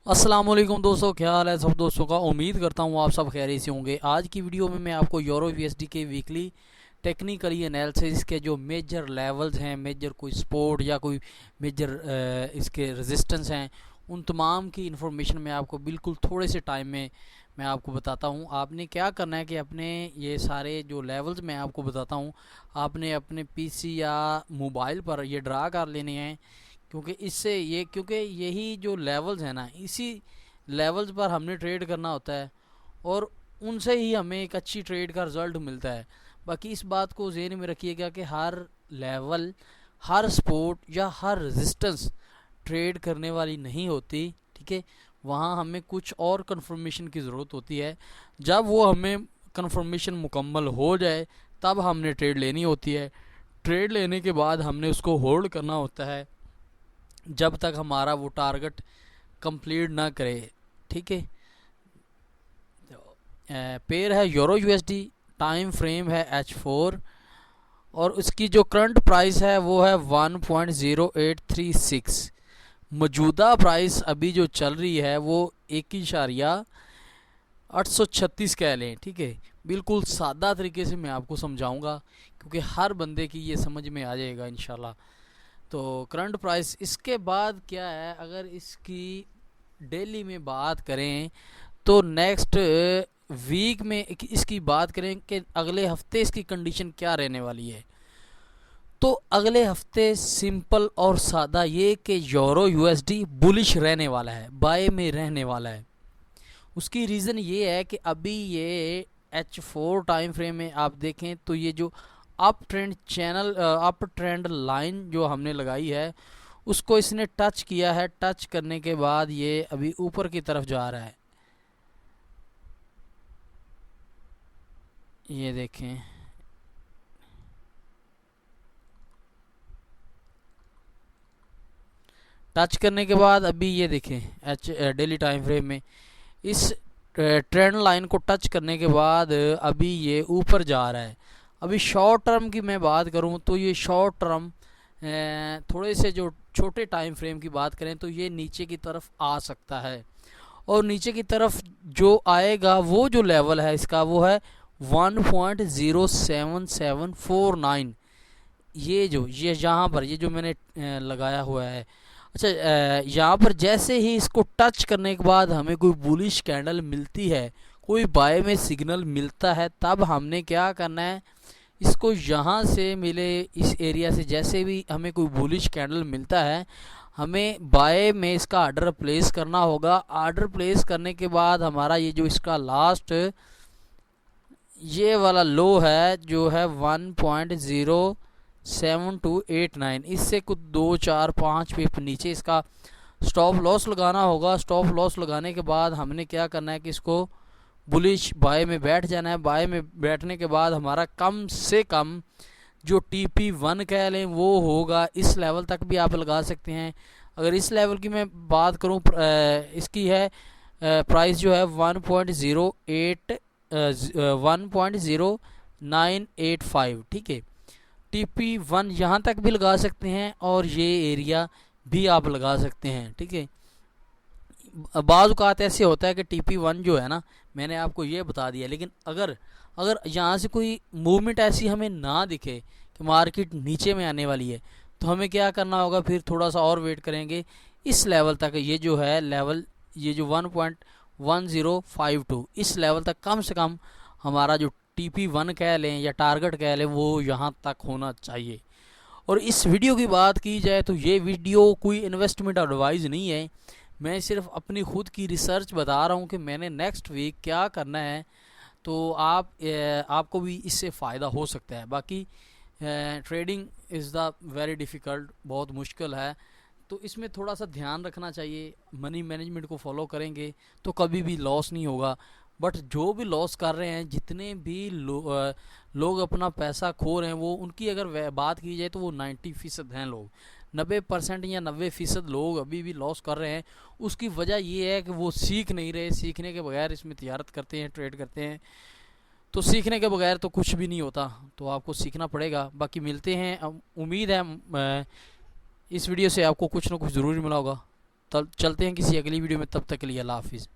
अस्सलाम वालेकुम दोस्तों, क्या हाल है सब दोस्तों का। उम्मीद करता हूँ आप सब खैरियत से होंगे। आज की वीडियो में मैं आपको यूरो यूएसडी के वीकली टेक्निकली एनालिसिस के जो मेजर लेवल्स हैं, मेजर कोई सपोर्ट या कोई मेजर इसके रेजिस्टेंस हैं, उन तमाम की इन्फॉर्मेशन मैं आपको बिल्कुल थोड़े से टाइम में मैं आपको बताता हूँ। आपने क्या करना है कि अपने ये सारे जो लेवल्स मैं आपको बताता हूँ, आपने अपने पीसी या मोबाइल पर ये ड्रा कर लेने हैं, क्योंकि यही जो लेवल्स हैं ना, इसी लेवल्स पर हमने ट्रेड करना होता है और उनसे ही हमें एक अच्छी ट्रेड का रिज़ल्ट मिलता है। बाकी इस बात को ज़हन में रखिएगा कि हर लेवल, हर सपोर्ट या हर रेजिस्टेंस ट्रेड करने वाली नहीं होती, ठीक है। वहाँ हमें कुछ और कंफर्मेशन की ज़रूरत होती है। जब वो हमें कंफर्मेशन मुकम्मल हो जाए तब हमने ट्रेड लेनी होती है। ट्रेड लेने के बाद हमने उसको होल्ड करना होता है जब तक हमारा वो टारगेट कंप्लीट ना करे, ठीक है। पेयर है यूरो यूएसडी, टाइम फ्रेम है H4 और उसकी जो करंट प्राइस है वो है 1.0836। मौजूदा प्राइस अभी जो चल रही है वो 1.836 कह लें, ठीक है। बिल्कुल सादा तरीके से मैं आपको समझाऊंगा क्योंकि हर बंदे की ये समझ में आ जाएगा इंशाल्लाह। तो करंट प्राइस, इसके बाद क्या है, अगर इसकी डेली में बात करें तो नेक्स्ट वीक में इसकी बात करें कि अगले हफ्ते इसकी कंडीशन क्या रहने वाली है। तो अगले हफ्ते सिंपल और सादा ये कि यूरो यूएसडी बुलिश रहने वाला है, बाय में रहने वाला है। उसकी रीज़न ये है कि अभी ये H4 टाइम फ्रेम में आप देखें तो ये जो अप ट्रेंड लाइन जो हमने लगाई है उसको इसने टच किया है। टच करने के बाद ये अभी ऊपर की तरफ जा रहा है, ये देखें। टच करने के बाद अभी ये देखें डेली टाइम फ्रेम में इस ट्रेंड लाइन को टच करने के बाद अभी ये ऊपर जा रहा है। अभी शॉर्ट टर्म की मैं बात करूं तो ये शॉर्ट टर्म थोड़े से जो छोटे टाइम फ्रेम की बात करें तो ये नीचे की तरफ आ सकता है और नीचे की तरफ जो आएगा वो जो लेवल है इसका वो है 1.07749। ये यहाँ पर ये जो मैंने लगाया हुआ है, अच्छा, यहाँ पर जैसे ही इसको टच करने के बाद हमें कोई बुलिश कैंडल मिलती है, कोई बाय में सिग्नल मिलता है, तब हमने क्या करना है, इसको यहाँ से मिले इस एरिया से जैसे भी हमें कोई बुलिश कैंडल मिलता है हमें बाय में इसका ऑर्डर प्लेस करना होगा। ऑर्डर प्लेस करने के बाद हमारा ये जो इसका लास्ट ये वाला लो है जो है 1.07289, इससे कुछ 2-4-5 पिप नीचे इसका स्टॉप लॉस लगाना होगा। स्टॉप लॉस लगाने के बाद हमने क्या करना है कि इसको बुलिश बाय में बैठ जाना है। बाय में बैठने के बाद हमारा कम से कम जो TP1 कह लें वो होगा, इस लेवल तक भी आप लगा सकते हैं। अगर इस लेवल की मैं बात करूं, इसकी है प्राइस जो है 1.0985, ठीक है। TP1 यहाँ तक भी लगा सकते हैं और ये एरिया भी आप लगा सकते हैं, ठीक है। बाज़ औक़ात ऐसे होता है कि TP1 जो है ना, मैंने आपको ये बता दिया, लेकिन अगर अगर यहाँ से कोई मूवमेंट ऐसी हमें ना दिखे कि मार्केट नीचे में आने वाली है तो हमें क्या करना होगा, फिर थोड़ा सा और वेट करेंगे इस लेवल तक। ये जो है लेवल, ये जो 1.1052, इस लेवल तक कम से कम हमारा जो TP1 कह लें या टारगेट कह लें वो यहाँ तक होना चाहिए। और इस वीडियो की बात की जाए तो ये वीडियो कोई इन्वेस्टमेंट एडवाइस नहीं है, मैं सिर्फ अपनी खुद की रिसर्च बता रहा हूँ कि मैंने नेक्स्ट वीक क्या करना है, तो आपको भी इससे फ़ायदा हो सकता है। बाकी trading is the very difficult, बहुत मुश्किल है, तो इसमें थोड़ा सा ध्यान रखना चाहिए। मनी मैनेजमेंट को फॉलो करेंगे तो कभी भी लॉस नहीं होगा। बट जो भी लॉस कर रहे हैं, जितने भी लोग अपना पैसा खो रहे हैं, वो उनकी अगर बात की जाए तो वो 90% हैं लोग। 90% या 90% लोग अभी भी लॉस कर रहे हैं। उसकी वजह ये है कि वो सीख नहीं रहे। सीखने के बगैर इसमें तिजारत करते हैं, ट्रेड करते हैं, तो सीखने के बगैर तो कुछ भी नहीं होता, तो आपको सीखना पड़ेगा। बाकी मिलते हैं, उम्मीद है इस वीडियो से आपको कुछ ना कुछ ज़रूर मिला होगा। तब चलते हैं किसी अगली वीडियो में, तब तक के लिए अल्लाह हाफिज़।